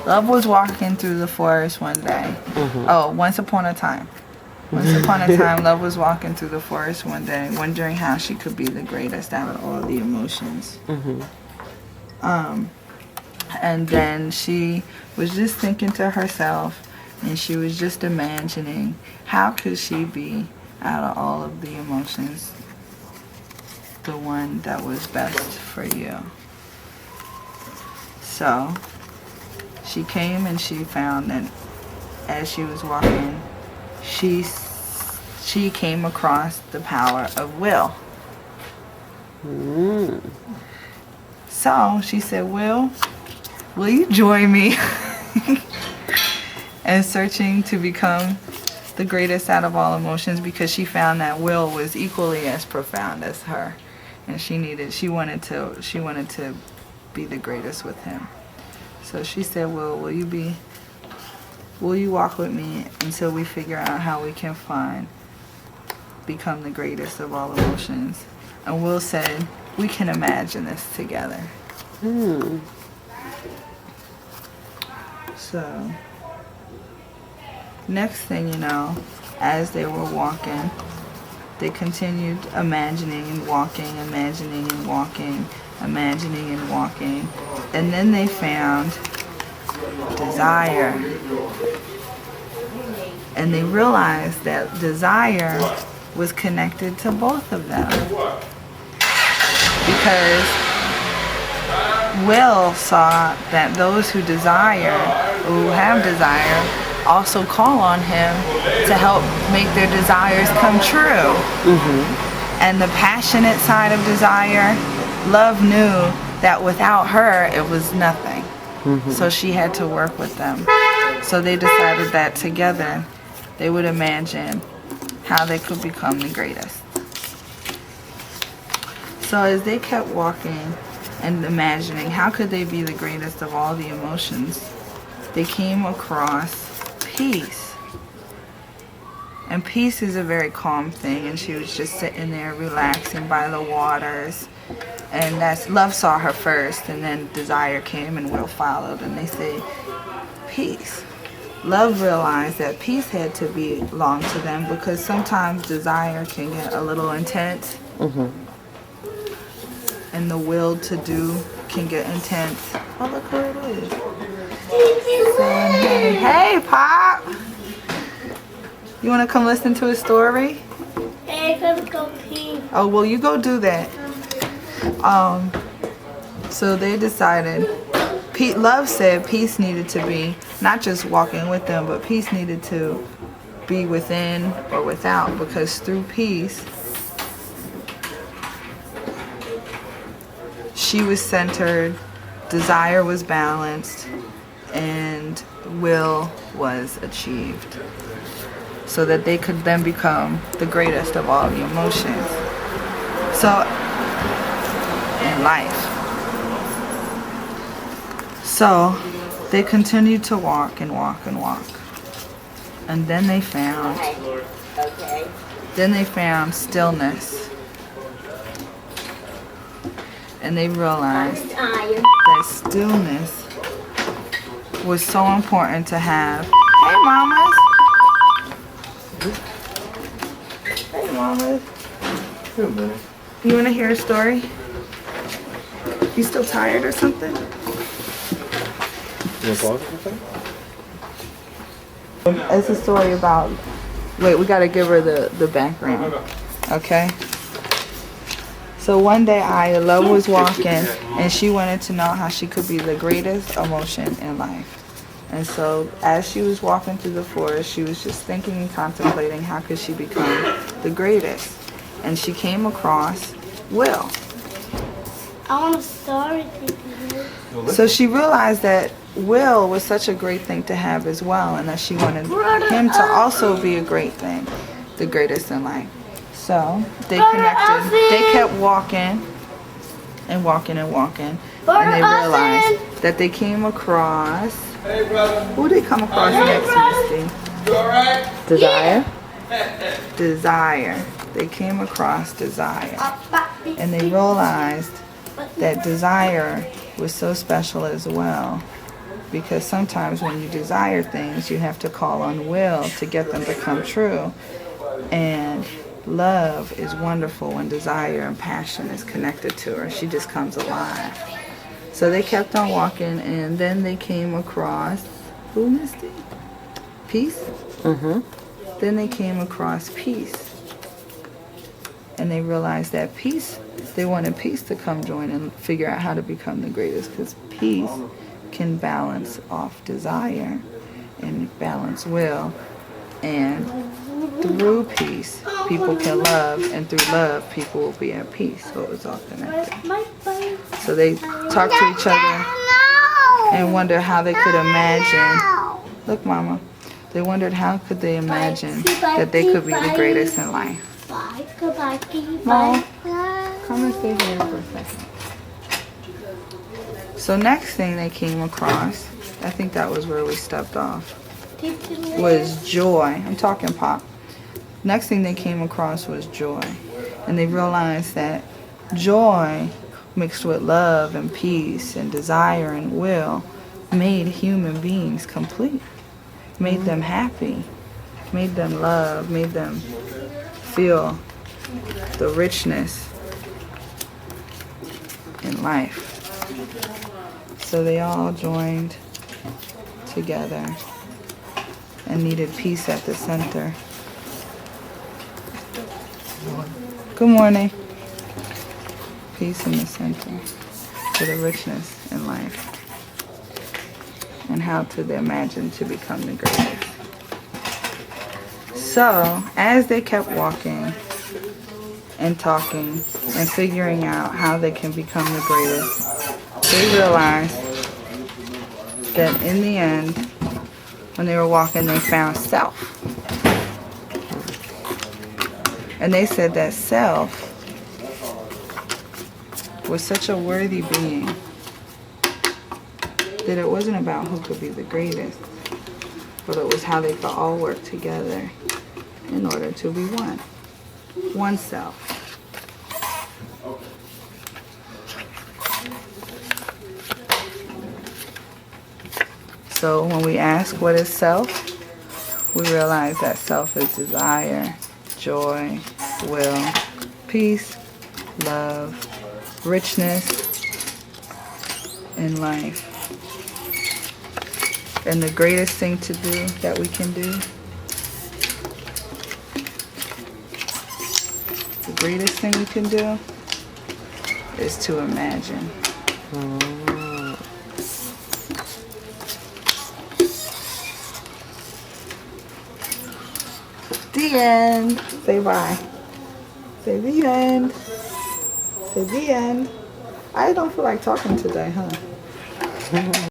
Love was walking through the forest one day. Oh, once upon a time. Once upon a time, Love was walking through the forest one day, wondering how she could be the greatest out of all the emotions. And then she was just thinking to herself, and she was just imagining, how could she be, out of all of the emotions, the one that was best for you? So she came and she found that as she was walking, she came across the power of will. So she said, will you join me in searching to become the greatest out of all emotions? Because she found that Will was equally as profound as her, and she wanted to be the greatest with him. So she said, will you walk with me until we figure out how we can become the greatest of all emotions? And Will said, we can imagine this together. So next thing you know, as they were walking, they continued imagining and walking, imagining and walking, imagining and walking. And then they found desire. And they realized that desire was connected to both of them. Because Will saw that those who have desire, also call on him to help make their desires come true. And the passionate side of desire, Love knew that without her, it was nothing. So she had to work with them. So they decided that together, they would imagine how they could become the greatest. So as they kept walking and imagining how could they be the greatest of all the emotions, they came across peace. And peace is a very calm thing, and she was just sitting there relaxing by the waters. And that's Love saw her first, and then desire came and Will followed, and they say peace. Love realized that peace had to belong to them because sometimes desire can get a little intense. And the will to do can get intense. Oh, look who it is. Hey, Pop. You want to come listen to a story? Hey, let's go pee. Oh, well, you go do that. So they decided, Love said peace needed to be not just walking with them, but peace needed to be within or without, because through peace, she was centered, desire was balanced, and will was achieved, so that they could then become the greatest of all the emotions. So, in life. So, they continued to walk and walk and walk. And then they found stillness. And they realized that stillness was so important to have. Hey, mamas. Hey, mamas. Good man. You want to hear a story? You still tired or something? You want to pause it for a second? It's a story about... Wait, we got to give her the background. Okay? So one day, Love was walking, and she wanted to know how she could be the greatest emotion in life. And so as she was walking through the forest, she was just thinking and contemplating how could she become the greatest. And she came across Will. I want a story. So she realized that Will was such a great thing to have as well, and that she wanted him to also be a great thing, the greatest in life. So they connected. They kept walking and walking and walking, and they realized that they came across... Hey, brother. Who did they come across next, Misty? You alright? Desire? Desire. They came across desire. And they realized that desire was so special as well. because sometimes when you desire things, you have to call on will to get them to come true. And love is wonderful when desire and passion is connected to her. She just comes alive. So they kept on walking, and then they came across, who, Misty? Peace? Mm-hmm. Then they came across Peace. And they realized that Peace, they wanted Peace to come join and figure out how to become the greatest, because Peace can balance off desire and balance will. And through peace, people can love, and through love, people will be at peace. So it was all connected. So they talked to each other and wondered how they could imagine. Look, Mama. They wondered how could they imagine that they could be the greatest in life. Bye. Goodbye. Mom, Bye. come and stay here for a second. So next thing they came across, I think that was where we stepped off, was joy. I'm talking Pop. Next thing they came across was joy. And they realized that joy mixed with love and peace and desire and will made human beings complete. Made them happy. Made them love. Made them feel the richness in life. So they all joined together and needed peace at the center. Good morning. Peace in the center for the richness in life. And how to imagine to become the greatest. So, as they kept walking and talking and figuring out how they can become the greatest, they realized that in the end, when they were walking, they found self. And they said that self was such a worthy being that it wasn't about who could be the greatest, but it was how they could all work together in order to be one. One self. So when we ask what is self, we realize that self is desire, joy, will, peace, love, richness in life. And the greatest thing to do that we can do, the greatest thing we can do is to imagine. The end. Say bye. Say the end. Say the end. I don't feel like talking today, huh?